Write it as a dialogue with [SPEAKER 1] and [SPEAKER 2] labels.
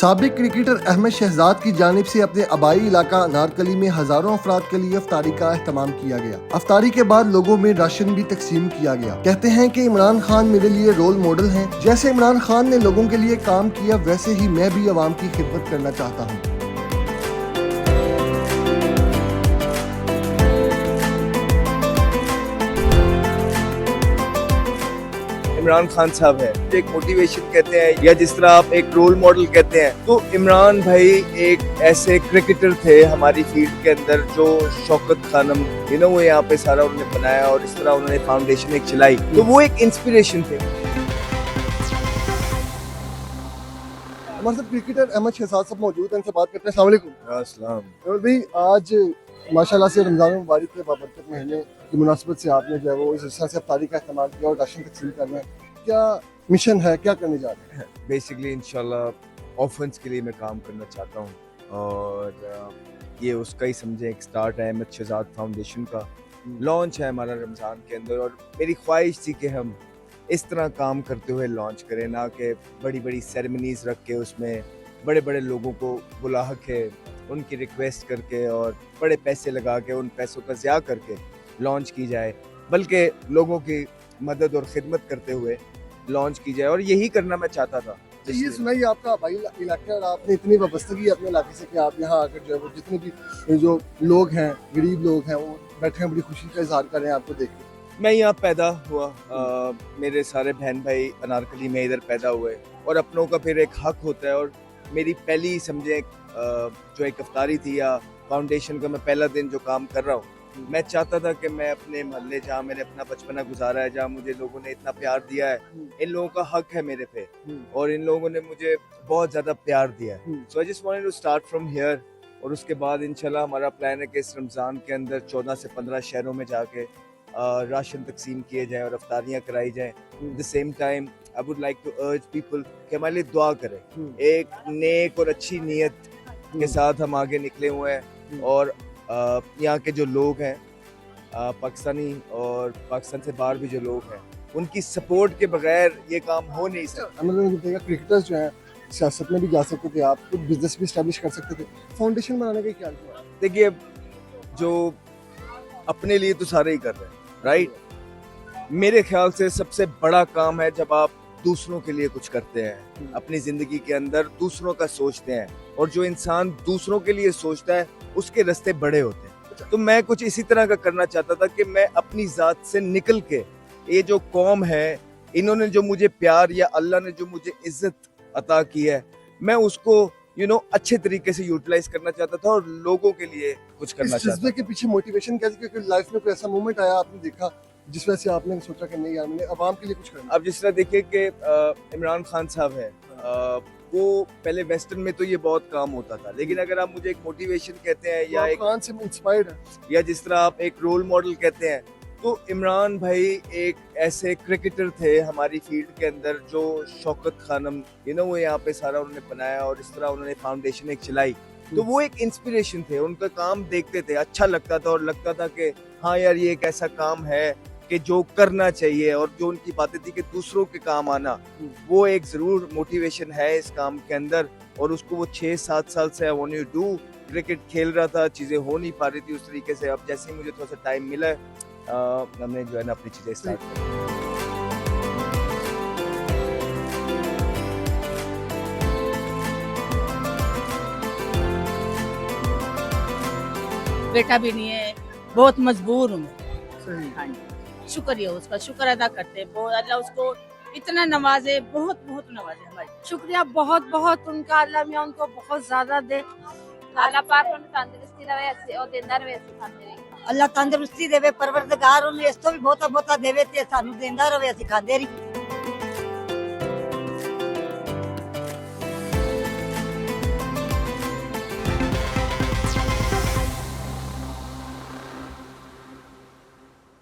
[SPEAKER 1] साबिक क्रिकेटर अहमद शहजाद की जानिब से अपने आबाई इलाका अनारकली में हजारों अफराद के लिए अफ्तारी का एहतमाम किया गया। अफ्तारी के बाद लोगों में राशन भी तकसीम किया गया। कहते हैं कि इमरान खान मेरे लिए रोल मॉडल हैं। जैसे इमरान खान ने लोगों के लिए काम किया, वैसे ही मैं भी अवाम की खिदमत करना चाहता हूँ।
[SPEAKER 2] इमरान खान साहब है, एक मोटिवेशन कहते हैं या जिस तरह आप एक रोल मॉडल कहते हैं, तो इमरान भाई एक ऐसे क्रिकेटर थे हमारी फील्ड के अंदर जो शौकत खानम वो यहाँ पे सारा उन्होंने बनाया और इस तरह उन्होंने फाउंडेशन एक चलाई, तो वो एक इंस्पिरेशन थे।
[SPEAKER 1] हमारे साथ क्रिकेटर अहमद शहजाद साहब मौजूद हैं, इनसे बात करते हैं। अस्सलाम वालेकुम।
[SPEAKER 2] अस्सलाम।
[SPEAKER 1] भाई, आज माशाल्लाह से रमज़ान मुबारक के बाबरकत महीने की मुनासिबत से आपने जो है वो इस तरह से अफ्तारी का इस्तेमाल किया और राशन तकसीम करना है, क्या मिशन है, क्या करने जा रहे हैं?
[SPEAKER 2] बेसिकली इंशाल्लाह ऑर्फन्स के लिए मैं काम करना चाहता हूँ और ये उसका ही समझे एक स्टार्ट है। अहमद शहजाद फाउंडेशन का लॉन्च है हमारा रमज़ान के अंदर और मेरी ख्वाहिश थी कि हम इस तरह काम करते हुए लॉन्च करें, ना कि बड़ी बड़ी सेरेमनीज रख के उसमें बड़े बड़े लोगों को बुला के उनकी रिक्वेस्ट करके और बड़े पैसे लगा के उन पैसों का ज़िया करके लॉन्च की जाए, बल्कि लोगों की मदद और खिदमत करते हुए लॉन्च की जाए। और यही करना मैं चाहता था।
[SPEAKER 1] तो ये सुनाइए, आपका आबाई इलाका और आपने इतनी वाबस्तगी अपने इलाके से कि आप यहाँ आकर जो है वो जितने भी जो लोग हैं, गरीब लोग हैं, वो बैठे हैं, बड़ी खुशी का इजहार कर रहे हैं आपको देख के।
[SPEAKER 2] मैं यहाँ पैदा हुआ, मेरे सारे बहन भाई अनारकली में इधर पैदा हुए और अपनों का फिर एक हक होता है। और मेरी पहली समझे जो एक अफ्तारी थी या फाउंडेशन का मैं पहला दिन जो काम कर रहा हूँ, मैं चाहता था कि मैं अपने मोहल्ले जहाँ मैंने अपना बचपना गुजारा है, जहाँ मुझे लोगों ने इतना प्यार दिया है, इन लोगों का हक है मेरे पे और इन लोगों ने मुझे बहुत ज़्यादा प्यार दिया है। So I just wanted to start from here. और उसके बाद इंशाल्लाह हमारा प्लान है कि इस रमज़ान के अंदर 14 से 15 शहरों में जाके राशन तकसीम किए जाएं और अफ्तारियाँ कराई जाएं। At the same time I would like to urge people कि हमारे लिए दुआ करें। एक नेक और अच्छी नीयत के साथ हम आगे निकले हुए हैं और यहाँ के जो लोग हैं, पाकिस्तानी और पाकिस्तान से बाहर भी जो लोग हैं, उनकी सपोर्ट के बगैर ये काम हो नहीं सकता।
[SPEAKER 1] क्रिकेटर्स जो हैं सियासत में भी जा सकते थे, आप खुद बिजनेस भी स्टैब्लिश कर सकते थे, फाउंडेशन बनाने का क्या हुआ?
[SPEAKER 2] देखिए, जो अपने लिए तो सारे ही कर रहे हैं, राइट? मेरे ख्याल से सबसे बड़ा काम है जब आप दूसरों के लिए कुछ करते हैं, अपनी जिंदगी के अंदर दूसरों का सोचते हैं, और जो इंसान दूसरों के लिए सोचता है उसके रास्ते बड़े होते हैं। तो मैं कुछ इसी तरह का करना चाहता था कि मैं अपनी जात से निकल के ये जो कौम है, इन्होंने जो मुझे प्यार या अल्लाह ने जो मुझे इज्जत अता की है, मैं उसको अच्छे तरीके से यूटिलाइज करना चाहता था और लोगों के लिए कुछ करना चाहता था।
[SPEAKER 1] के पीछे मोटिवेशन क्या थी? क्योंकि लाइफ में कोई ऐसा मोमेंट आया, आपने देखा जिस वजह से आपने सोचा कि नहीं यार, मैंने अवाम के लिए कुछ करना।
[SPEAKER 2] अब जिस तरह देखिए कि इमरान खान साहब है, वो पहले वेस्टर्न में तो ये बहुत काम होता था, लेकिन अगर आप मुझे एक मोटिवेशन कहते हैं या एक
[SPEAKER 1] खान से इंस्पायर्ड है,
[SPEAKER 2] या जिस तरह आप एक रोल मॉडल कहते हैं, तो इमरान भाई एक ऐसे क्रिकेटर थे हमारी फील्ड के अंदर जो शौकत खानम वो यहाँ पे सारा उन्होंने बनाया और इस तरह उन्होंने फाउंडेशन एक चलाई, तो वो एक इंस्पिरेशन थे। उनका काम देखते थे, अच्छा लगता था और लगता था कि हाँ यार, ये एक ऐसा काम है कि जो करना चाहिए। और जो उनकी बातें थी कि दूसरों के काम आना, वो एक जरूर मोटिवेशन है इस काम के अंदर। और उसको वो 6-7 साल से I want to do, cricket खेल रहा था, चीजें हो नहीं पा रही थी उस तरीके से। अब जैसे ही मुझे थोड़ा सा टाइम मिला, हमने जो है ना अपनी चीजें स्टार्ट की।
[SPEAKER 3] बेटा भी नहीं है, बहुत मजबूर हूँ मैं।
[SPEAKER 1] सही।
[SPEAKER 3] हाँ जी, शुक्रिया, उसका शुक्र अदा करते हैं। बहुत अल्लाह उसको इतना नवाजे, बहुत बहुत नवाजे हमारे।
[SPEAKER 4] शुक्रिया बहुत बहुत उनका, अल्लाह मियां उनको बहुत ज्यादा दे।
[SPEAKER 5] अल्लाह पाक उन्हें तंदुरुस्ती रहे, ऐसे और देंदा रहे, ऐसे खाते रहे।
[SPEAKER 4] अल्लाह तंदुरुस्ती देवे, परवरदिगार उन्हें इस तो भी बहुता बहुता देवे ते सानू देंदा रहे, ਅਸੀਂ ਖਾਂਦੇ ਰਹੀ।